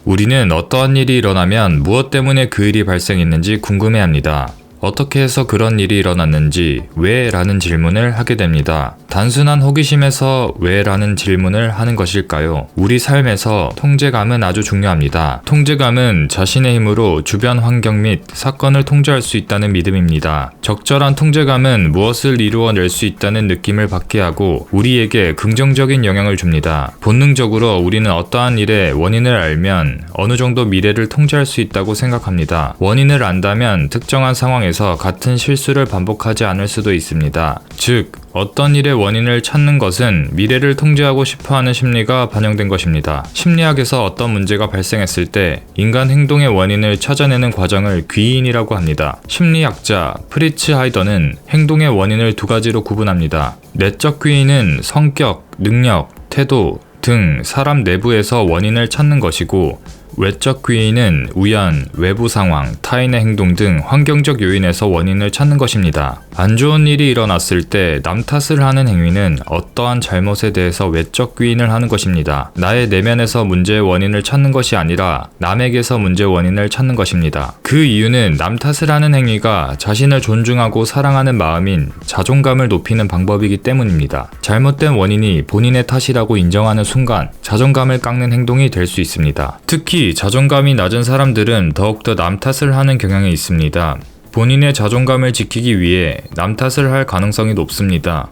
우리는 어떠한 일이 일어나면 무엇 때문에 그 일이 발생했는지 궁금해합니다. 어떻게 해서 그런 일이 일어났는지 왜? 라는 질문을 하게 됩니다. 단순한 호기심에서 왜? 라는 질문을 하는 것일까요? 우리 삶에서 통제감은 아주 중요합니다. 통제감은 자신의 힘으로 주변 환경 및 사건을 통제할 수 있다는 믿음입니다. 적절한 통제감은 무엇을 이루어낼 수 있다는 느낌을 받게 하고 우리에게 긍정적인 영향을 줍니다. 본능적으로 우리는 어떠한 일의 원인을 알면 어느 정도 미래를 통제할 수 있다고 생각합니다. 원인을 안다면 특정한 상황에서 같은 실수를 반복하지 않을 수도 있습니다. 즉, 어떤 일의 원인을 찾는 것은 미래를 통제하고 싶어하는 심리가 반영된 것입니다. 심리학에서 어떤 문제가 발생했을 때 인간 행동의 원인을 찾아내는 과정을 귀인이라고 합니다. 심리학자 프리츠 하이더는 행동의 원인을 두 가지로 구분합니다. 내적 귀인은 성격, 능력, 태도 등 사람 내부에서 원인을 찾는 것이고, 외적 귀인은 우연, 외부 상황, 타인의 행동 등 환경적 요인에서 원인을 찾는 것입니다. 안 좋은 일이 일어났을 때 남 탓을 하는 행위는 어떠한 잘못에 대해서 외적 귀인을 하는 것입니다. 나의 내면에서 문제의 원인을 찾는 것이 아니라 남에게서 문제의 원인을 찾는 것입니다. 그 이유는 남 탓을 하는 행위가 자신을 존중하고 사랑하는 마음인 자존감을 높이는 방법이기 때문입니다. 잘못된 원인이 본인의 탓이라고 인정하는 순간 자존감을 깎는 행동이 될 수 있습니다. 특히 자존감이 낮은 사람들은 더욱더 남 탓을 하는 경향이 있습니다. 본인의 자존감을 지키기 위해 남 탓을 할 가능성이 높습니다.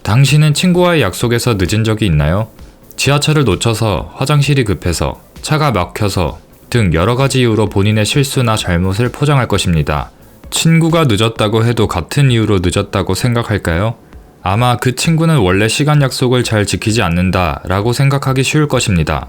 당신은 친구와의 약속에서 늦은 적이 있나요? 지하철을 놓쳐서, 화장실이 급해서, 차가 막혀서 등 여러 가지 이유로 본인의 실수나 잘못을 포장할 것입니다. 친구가 늦었다고 해도 같은 이유로 늦었다고 생각할까요? 아마 그 친구는 원래 시간 약속을 잘 지키지 않는다 라고 생각하기 쉬울 것입니다.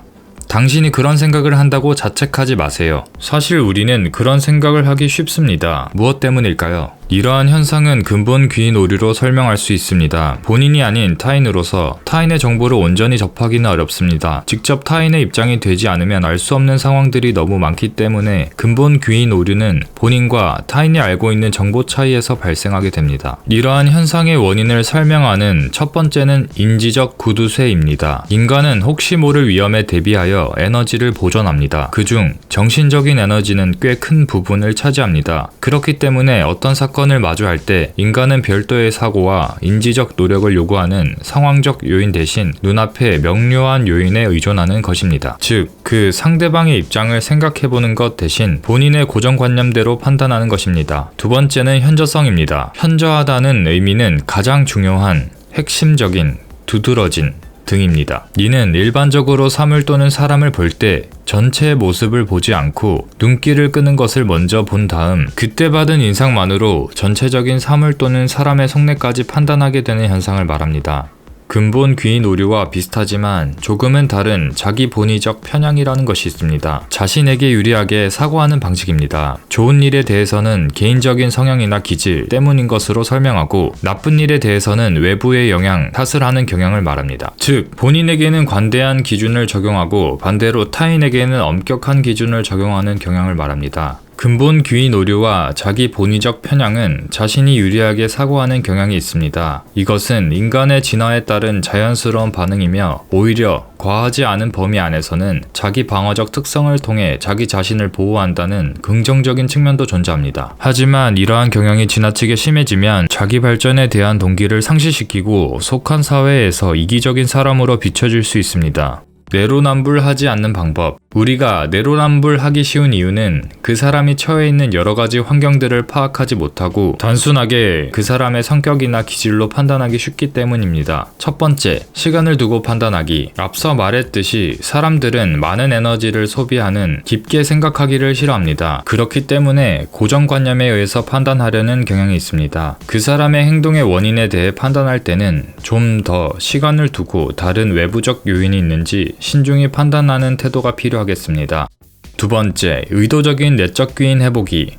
당신이 그런 생각을 한다고 자책하지 마세요. 사실 우리는 그런 생각을 하기 쉽습니다. 무엇 때문일까요? 이러한 현상은 근본 귀인 오류로 설명할 수 있습니다. 본인이 아닌 타인으로서 타인의 정보를 온전히 접하기는 어렵습니다. 직접 타인의 입장이 되지 않으면 알 수 없는 상황들이 너무 많기 때문에 근본 귀인 오류는 본인과 타인이 알고 있는 정보 차이에서 발생하게 됩니다. 이러한 현상의 원인을 설명하는 첫 번째는 인지적 구두쇠입니다. 인간은 혹시 모를 위험에 대비하여 에너지를 보존합니다. 그중 정신적인 에너지는 꽤 큰 부분을 차지합니다. 그렇기 때문에 어떤 사건을 마주할 때 인간은 별도의 사고와 인지적 노력을 요구하는 상황적 요인 대신 눈앞의 명료한 요인에 의존하는 것입니다. 즉, 그 상대방의 입장을 생각해보는 것 대신 본인의 고정관념대로 판단하는 것입니다. 두 번째는 현저성입니다. 현저하다는 의미는 가장 중요한, 핵심적인, 두드러진 등입니다. 이는 일반적으로 사물 또는 사람을 볼 때 전체의 모습을 보지 않고 눈길을 끄는 것을 먼저 본 다음 그때 받은 인상만으로 전체적인 사물 또는 사람의 속내까지 판단하게 되는 현상을 말합니다. 근본 귀인 오류와 비슷하지만 조금은 다른 자기 본의적 편향이라는 것이 있습니다. 자신에게 유리하게 사고하는 방식입니다. 좋은 일에 대해서는 개인적인 성향이나 기질 때문인 것으로 설명하고 나쁜 일에 대해서는 외부의 영향, 탓을 하는 경향을 말합니다. 즉, 본인에게는 관대한 기준을 적용하고 반대로 타인에게는 엄격한 기준을 적용하는 경향을 말합니다. 근본 귀인 오류와 자기 본의적 편향은 자신이 유리하게 사고하는 경향이 있습니다. 이것은 인간의 진화에 따른 자연스러운 반응이며 오히려 과하지 않은 범위 안에서는 자기 방어적 특성을 통해 자기 자신을 보호한다는 긍정적인 측면도 존재합니다. 하지만 이러한 경향이 지나치게 심해지면 자기 발전에 대한 동기를 상실시키고 속한 사회에서 이기적인 사람으로 비춰질 수 있습니다. 내로남불하지 않는 방법. 우리가 내로남불하기 쉬운 이유는 그 사람이 처해 있는 여러 가지 환경들을 파악하지 못하고 단순하게 그 사람의 성격이나 기질로 판단하기 쉽기 때문입니다. 첫 번째, 시간을 두고 판단하기. 앞서 말했듯이 사람들은 많은 에너지를 소비하는 깊게 생각하기를 싫어합니다. 그렇기 때문에 고정관념에 의해서 판단하려는 경향이 있습니다. 그 사람의 행동의 원인에 대해 판단할 때는 좀 더 시간을 두고 다른 외부적 요인이 있는지 신중히 판단하는 태도가 필요하겠습니다. 두 번째, 의도적인 내적 귀인 회복이.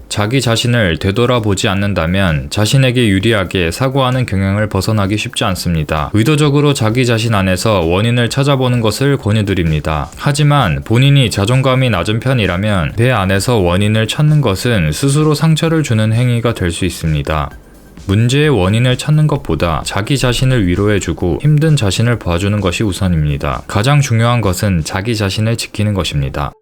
자기 자신을 되돌아보지 않는다면 자신에게 유리하게 사고하는 경향을 벗어나기 쉽지 않습니다. 의도적으로 자기 자신 안에서 원인을 찾아보는 것을 권유드립니다. 하지만 본인이 자존감이 낮은 편이라면 내 안에서 원인을 찾는 것은 스스로 상처를 주는 행위가 될 수 있습니다. 문제의 원인을 찾는 것보다 자기 자신을 위로해주고 힘든 자신을 봐주는 것이 우선입니다. 가장 중요한 것은 자기 자신을 지키는 것입니다.